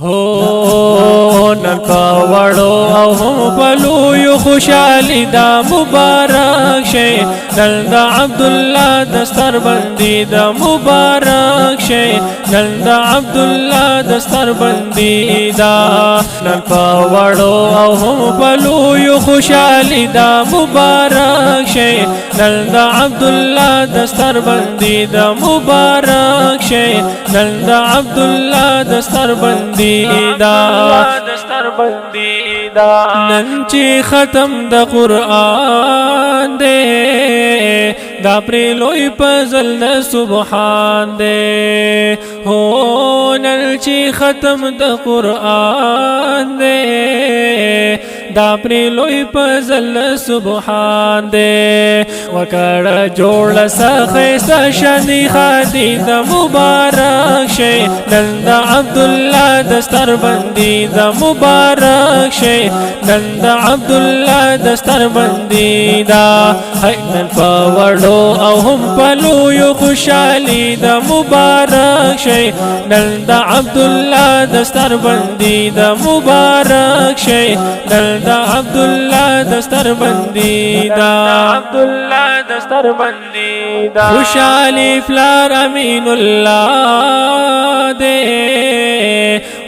هو نن پاوړو او هم پلویو خوشالي دا مبارک شي نن د عبد الله دستر بندي دا مبارک شي نن د عبد الله دستر بندي دا نن پاوړو او هم پلویو خوشالي دا مبارک شي نن د عبد الله دستر بندي دا مبارک شي نن د عبد الله دستر بندي دا دستر بندی دا نن چې ختم د قرآن دے دا پری لوی پزل د سبحان دے هو نن چې ختم د قرآن دے دا پری لوی پزل سبحان دے وکړه جوړ سخه سشنی خادي د مبارک شي نن د عبد الله دستر بندی د مبارک شي نن د عبد الله دستر بندی دا نن پاوړو او هم پلویو خوشالي د مبارک شي نن د عبد الله دستر بندی د مبارک شي نن د عبد الله دستر بندی دا عبد الله دستر بندی دا خوشالي فلار امین الله دے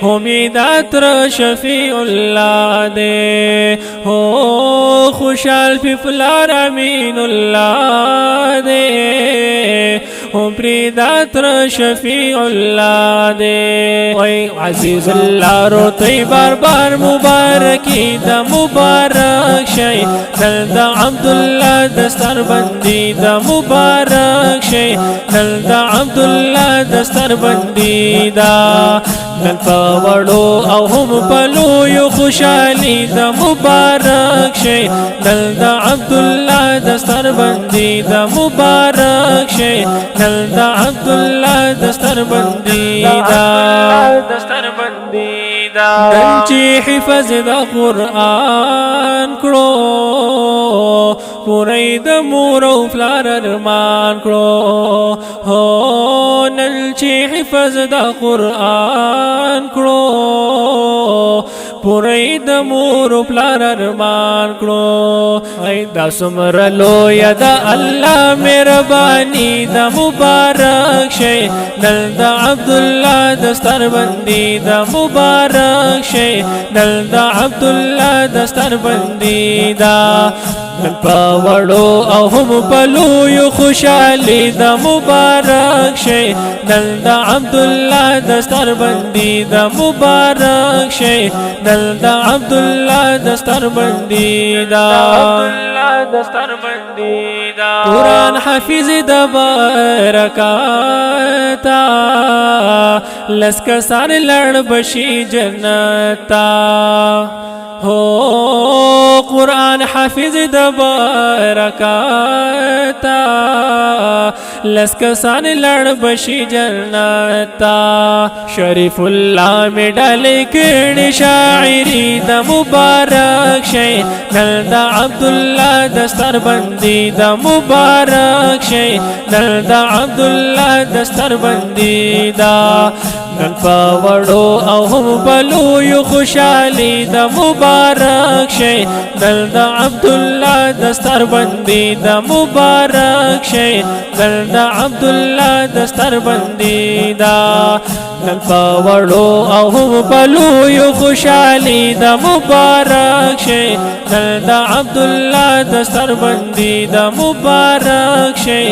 حمیدات شفیع الله دے ہو خوشال فی فلار امین اللہ دے ہو پریدات شفیع اللہ دے وی عزیز اللہ روتی بار بار مبارکی دا مبارک شئی نل دا عبداللہ دستر بندی دا مبارک شئی نل دا عبداللہ دستر بندی دا نن پاوړو او هم پلویو خوشالي د مبارک شي نن د عبد الله دستر بندي د مبارک شي نن د عبد الله دستر بندي دا دستر بندي دا نن چې حفظ د قرآن کړو پوره د مور او پلار ارمان کړو هو نن چې حفظ د قرآن کړو پوره د مور او پلار ارمان کړو ای دا څومره لویه د الله مهرباني د مبارک شي نن د عبد الله دستر بندي د مبارک شي نن د عبد الله دستر بندي دا نن پاوړو او هم پلویو خوشالي د مبارک شي نن د عبد الله دستر بندي د مبارک شي نن د عبد الله دستر بندي دا عبد الله دستر بندي دا قرآن حافظ د برکاتا لسکسان لړ بشي جنتا ہو قرآن حافظ د برکاتا لسکسان لړ بشي جنتا شریف الله می ډالې کړي شاعری د مبارک شي نن د عبد الله دستر بندي د مبارک شي نن د عبد الله دستر بندي دا نن پاوړو او هم پلویو خوشالي د مبارک شي نن د عبد الله دستر بندي د مبارک شي نن د عبد الله دستر بندي دا نن پاوړو او هم پلویو خوشالي د مبارک شي نن د عبد الله دستر بندي د مبارک شي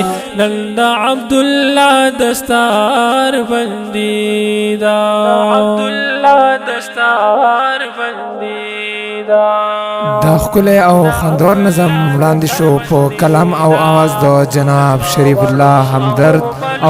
نن د عبد الله دستر بندي دا عبد الله دستار بندي دا ښکلی او خوندور نظم وړاندې شو په کلام او آواز د جناب شریف الله همدرد